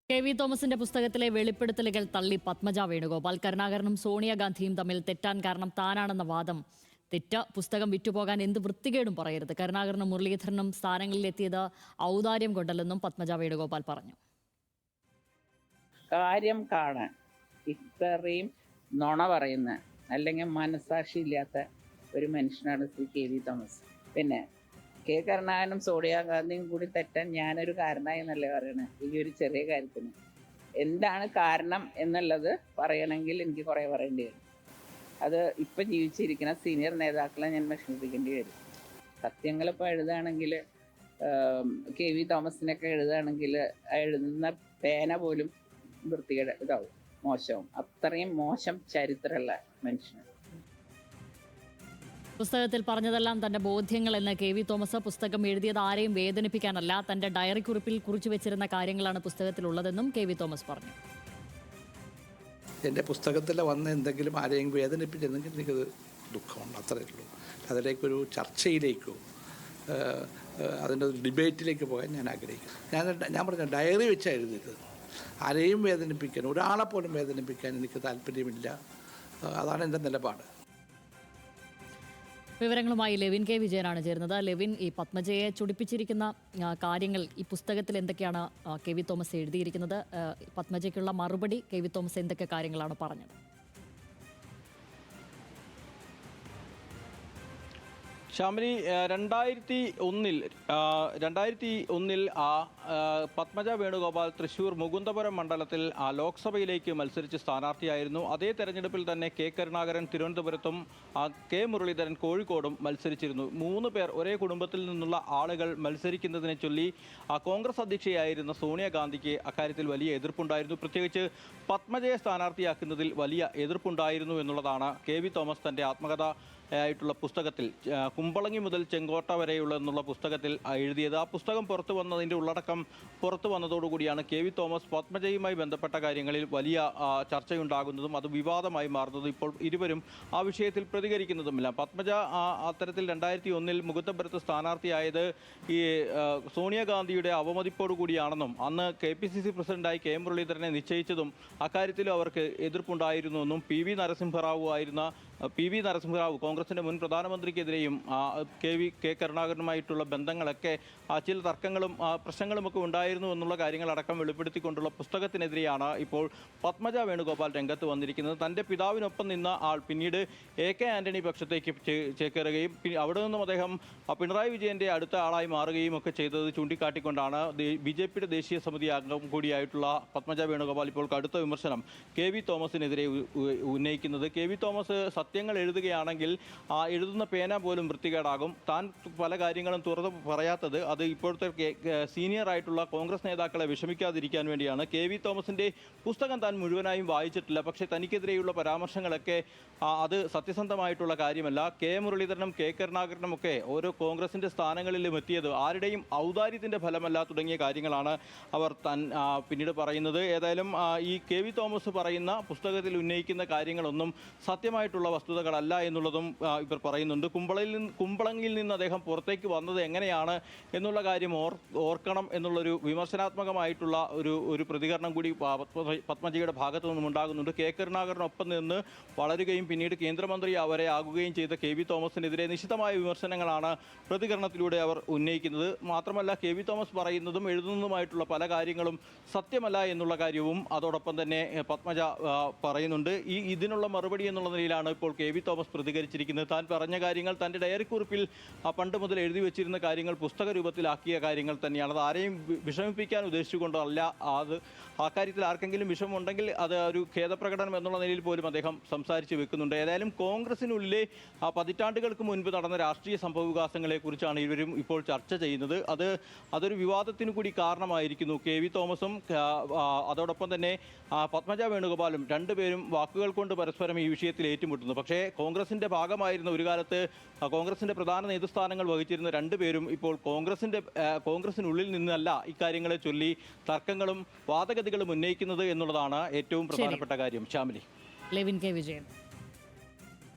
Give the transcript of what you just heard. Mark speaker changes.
Speaker 1: K V തോമസിന്റെ പുസ്തകത്തിലെ വെളിപ്പെടുത്തലുകൾ തള്ളി പത്മജ വേണുഗോപാൽ. കരുണാകരനും സോണിയാഗാന്ധിയും തമ്മിൽ തെറ്റാൻ കാരണം താനാണെന്ന വാദം തെറ്റ. പുസ്തകം വിറ്റുപോകാൻ എന്ത് വൃത്തികേടും പറയരുത്. കരുണാകരനും മുരളീധരനും സ്ഥാനങ്ങളിലെത്തിയത് ഔദാര്യം കൊണ്ടല്ലെന്നും പത്മജ വേണുഗോപാൽ പറഞ്ഞു.
Speaker 2: കാര്യം കാണാൻ ഇത്രയും നുണ പറയുന്ന അല്ലെങ്കിൽ മനസാക്ഷി ഇല്ലാത്ത ഒരു മനുഷ്യനാണ് ശ്രീ കെ വി തോമസ്. പിന്നെ കെ കരുണാകരനും സോണിയാഗാന്ധിയും കൂടി തെറ്റാൻ ഞാനൊരു കാരണമായി എന്നല്ലേ പറയണേ ഈ ഒരു ചെറിയ കാര്യത്തിന്. എന്താണ് കാരണം എന്നുള്ളത് പറയണമെങ്കിൽ എനിക്ക് കുറേ പറയേണ്ടി വരും. അത് ഇപ്പം ജീവിച്ചിരിക്കുന്ന സീനിയർ നേതാക്കളെ ഞാൻ വിഷമിപ്പിക്കേണ്ടി വരും. സത്യങ്ങളിപ്പോൾ എഴുതുകയാണെങ്കിൽ കെ വി തോമസിനൊക്കെ എഴുതുകയാണെങ്കിൽ എഴുതുന്ന പേന പോലും വൃത്തികേട് ഇതാവും, മോശവും. അത്രയും മോശം ചരിത്രമുള്ള മനുഷ്യനാണ്.
Speaker 1: പുസ്തകത്തിൽ പറഞ്ഞതെല്ലാം തന്റെ ബോധ്യങ്ങൾ എന്ന് കെ വി തോമസ്. പുസ്തകം എഴുതിയത് ആരെയും വേദനിപ്പിക്കാനല്ല, തന്റെ ഡയറി കുറിപ്പിൽ കുറിച്ചു വെച്ചിരുന്ന കാര്യങ്ങളാണ് പുസ്തകത്തിലുള്ളതെന്നും കെ വി തോമസ് പറഞ്ഞു.
Speaker 3: എൻ്റെ പുസ്തകത്തിൽ വന്ന് എന്തെങ്കിലും ആരെയും വേദനിപ്പിച്ചിരുന്നെങ്കിൽ എനിക്കത് ദുഃഖമുണ്ട്, അത്രയേ ഉള്ളൂ. അതിലേക്കൊരു ചർച്ചയിലേക്കോ അതിൻ്റെ ഒരു ഡിബേറ്റിലേക്ക് പോകാൻ ഞാൻ ആഗ്രഹിക്കുന്നു. ഞാൻ പറഞ്ഞ ഡയറി വെച്ചാണ് എഴുതിയത്. ആരെയും വേദനിപ്പിക്കാൻ, ഒരാളെ പോലും വേദനിപ്പിക്കാൻ എനിക്ക് താല്പര്യമില്ല. അതാണ് എൻ്റെ നിലപാട്.
Speaker 1: വിവരങ്ങളുമായി ലെവിൻ കെ വിജയനാണ് ചേരുന്നത്. ലെവിൻ, ഈ പത്മജയെ ചൊടിപ്പിച്ചിരിക്കുന്ന കാര്യങ്ങൾ ഈ പുസ്തകത്തിൽ എന്തൊക്കെയാണ് കെ വി തോമസ് എഴുതിയിരിക്കുന്നത്? പത്മജയ്ക്കുള്ള മറുപടി കെ വി തോമസ് എന്തൊക്കെ കാര്യങ്ങളാണ് പറഞ്ഞത്?
Speaker 4: ശ്യാമിനി, 2001 പത്മജ വേണുഗോപാൽ തൃശൂർ മുകുന്ദപുരം മണ്ഡലത്തിൽ ലോക്സഭയിലേക്ക് മത്സരിച്ച് സ്ഥാനാർത്ഥിയായിരുന്നു. അതേ തെരഞ്ഞെടുപ്പിൽ തന്നെ കെ കരുണാകരൻ തിരുവനന്തപുരത്തും കെ മുരളീധരൻ കോഴിക്കോടും മത്സരിച്ചിരുന്നു. 3 പേർ ഒരേ കുടുംബത്തിൽ നിന്നുള്ള ആളുകൾ മത്സരിക്കുന്നതിനെ ചൊല്ലി കോൺഗ്രസ് അധ്യക്ഷയായിരുന്ന സോണിയാഗാന്ധിക്ക് അക്കാര്യത്തിൽ വലിയ എതിർപ്പുണ്ടായിരുന്നു. പ്രത്യേകിച്ച് പത്മജയെ സ്ഥാനാർത്ഥിയാക്കുന്നതിൽ വലിയ എതിർപ്പുണ്ടായിരുന്നു എന്നുള്ളതാണ് കെ വി തോമസ് തൻ്റെ ആത്മകഥ ആയിട്ടുള്ള പുസ്തകത്തിൽ, കുമ്പളങ്ങി മുതൽ ചെങ്കോട്ട വരെയുള്ള എന്നുള്ള പുസ്തകത്തിൽ എഴുതിയത്. ആ പുസ്തകം പുറത്തു വന്നതിൻ്റെ ഉള്ളടക്കം പുറത്തു വന്നതോടുകൂടിയാണ് കെ വി തോമസ് പത്മജയുമായി ബന്ധപ്പെട്ട കാര്യങ്ങളിൽ വലിയ ചർച്ചയുണ്ടാകുന്നതും അത് വിവാദമായി മാറുന്നതും. ഇപ്പോൾ ഇരുവരും ആ വിഷയത്തിൽ പ്രതികരിക്കുന്നതുമില്ല. പത്മജ അത്തരത്തിൽ 2001 മുകുന്ദപുരത്ത് സ്ഥാനാർത്ഥിയായത് ഈ സോണിയാഗാന്ധിയുടെ അവമതിപ്പോടു കൂടിയാണെന്നും അന്ന് KPCC പ്രസിഡന്റായി കെ മുരളീധരനെ നിശ്ചയിച്ചതും അക്കാര്യത്തിലും അവർക്ക് എതിർപ്പുണ്ടായിരുന്നുവെന്നും പി വി നരസിംഹറാവു കോൺഗ്രസിൻ്റെ മുൻ പ്രധാനമന്ത്രിക്കെതിരെയും കെ കരുണാകരനുമായിട്ടുള്ള ബന്ധങ്ങളൊക്കെ ചില തർക്കങ്ങളും പ്രശ്നങ്ങളുമൊക്കെ ഉണ്ടായിരുന്നു എന്നുള്ള കാര്യങ്ങളടക്കം വെളിപ്പെടുത്തിക്കൊണ്ടുള്ള പുസ്തകത്തിനെതിരെയാണ് ഇപ്പോൾ പത്മജ വേണുഗോപാൽ രംഗത്ത് വന്നിരിക്കുന്നത്. തൻ്റെ പിതാവിനൊപ്പം നിന്ന ആൾ പിന്നീട് AK ആൻ്റണി പക്ഷത്തേക്ക് ചേക്കേറുകയും അവിടെ നിന്നും അദ്ദേഹം പിണറായി വിജയൻ്റെ അടുത്ത ആളായി മാറുകയും ഒക്കെ ചെയ്തത് ചൂണ്ടിക്കാട്ടിക്കൊണ്ടാണ് BJPയുടെ ദേശീയ സമിതി അംഗം കൂടിയായിട്ടുള്ള പത്മജ വേണുഗോപാൽ ഇപ്പോൾ കടുത്ത വിമർശനം കെ വി തോമസിനെതിരെ ഉന്നയിക്കുന്നത്. കെ വി തോമസ് സത്യങ്ങൾ എഴുതുകയാണെങ്കിൽ എഴുതുന്ന പേന പോലും വൃത്തികേടാകും. താൻ പല കാര്യങ്ങളും തുറന്നു പറയാത്തത് അത് ഇപ്പോഴത്തെ സീനിയർ ആയിട്ടുള്ള കോൺഗ്രസ് നേതാക്കളെ വിഷമിക്കാതിരിക്കാൻ വേണ്ടിയാണ്. കെ വി തോമസിൻ്റെ പുസ്തകം താൻ മുഴുവനായും വായിച്ചിട്ടില്ല, പക്ഷേ തനിക്കെതിരെയുള്ള പരാമർശങ്ങളൊക്കെ അത് സത്യസന്ധമായിട്ടുള്ള കാര്യമല്ല. കെ മുരളീധരനും കെ കരുണാകരനും ഒക്കെ ഓരോ കോൺഗ്രസിൻ്റെ സ്ഥാനങ്ങളിലും എത്തിയത് ആരുടെയും ഔദാര്യത്തിൻ്റെ ഫലമല്ല തുടങ്ങിയ കാര്യങ്ങളാണ് അവർ പിന്നീട് പറയുന്നത്. ഏതായാലും ഈ കെ വി തോമസ് പറയുന്ന പുസ്തകത്തിൽ ഉന്നയിക്കുന്ന കാര്യങ്ങളൊന്നും സത്യമായിട്ടുള്ള വസ്തുതകളല്ല എന്നുള്ളതും ഇവർ പറയുന്നുണ്ട്. കുമ്പളങ്ങിയിൽ നിന്ന് അദ്ദേഹം പുറത്തേക്ക് വന്നത് എങ്ങനെയാണ് എന്നുള്ള കാര്യം ഓർക്കണം എന്നുള്ളൊരു വിമർശനാത്മകമായിട്ടുള്ള ഒരു പ്രതികരണം കൂടി പത്മജയുടെ ഭാഗത്തു നിന്നും ഉണ്ടാകുന്നുണ്ട്. കെ കരുണാകരനൊപ്പം നിന്ന് വളരുകയും പിന്നീട് കേന്ദ്രമന്ത്രി അവരെ ആകുകയും ചെയ്ത കെ വി തോമസിനെതിരെ നിശിതമായ വിമർശനങ്ങളാണ് പ്രതികരണത്തിലൂടെ അവർ ഉന്നയിക്കുന്നത്. മാത്രമല്ല കെ വി തോമസ് പറയുന്നതും എഴുതുന്നതുമായിട്ടുള്ള പല കാര്യങ്ങളും സത്യമല്ല എന്നുള്ള കാര്യവും അതോടൊപ്പം തന്നെ പത്മജ പറയുന്നുണ്ട്. ഇതിനുള്ള മറുപടി എന്നുള്ള നിലയിലാണ് ഇപ്പോൾ കെ വി തോമസ് പ്രതികരിച്ചിരിക്കുന്നത്. താൻ പറഞ്ഞ കാര്യങ്ങൾ തൻ്റെ ഡയറി കുറിപ്പിൽ പണ്ട് മുതൽ എഴുതി വെച്ചിരുന്ന കാര്യങ്ങൾ പുസ്തക രൂപത്തിലാക്കിയ കാര്യങ്ങൾ തന്നെയാണ്. അത് ആരെയും വിഷമിപ്പിക്കാൻ ഉദ്ദേശിച്ചുകൊണ്ടല്ല. അത് ആ കാര്യത്തിൽ ആർക്കെങ്കിലും വിഷമമുണ്ടെങ്കിൽ അത് ഒരു ഖേദപ്രകടനം എന്നുള്ള നിലയിൽ പോലും അദ്ദേഹം സംസാരിച്ച് വെക്കുന്നുണ്ട്. ഏതായാലും കോൺഗ്രസിനുള്ളിലെ പതിറ്റാണ്ടുകൾക്ക് മുൻപ് നടന്ന രാഷ്ട്രീയ സംഭവവികാസങ്ങളെക്കുറിച്ചാണ് ഇവരും ഇപ്പോൾ ചർച്ച ചെയ്യുന്നത്. അതൊരു വിവാദത്തിനു കൂടി കാരണമായിരിക്കുന്നു. കെ വി തോമസും അതോടൊപ്പം തന്നെ പത്മജ വേണുഗോപാലും രണ്ടുപേരും വാക്കുകൾ കൊണ്ട് പരസ്പരം ഈ വിഷയത്തിൽ ഏറ്റുമുട്ടുന്നു. പക്ഷേ കോൺഗ്രസിൻ്റെ ഭാഗമായിരുന്ന ഒരു കാലത്ത് കോൺഗ്രസിൻ്റെ പ്രധാന നേതൃസ്ഥാനങ്ങൾ വഹിച്ചിരുന്ന രണ്ടുപേരും ഇപ്പോൾ കോൺഗ്രസിനുള്ളിൽ നിന്നല്ല ഇക്കാര്യങ്ങളെ ചൊല്ലി തർക്കങ്ങളും വാദഗതികളും ഉന്നയിക്കുന്നത് എന്നുള്ളതാണ് ഏറ്റവും പ്രധാനപ്പെട്ട കാര്യം. ശ്യാമിലി.
Speaker 1: Levin K Vijayan.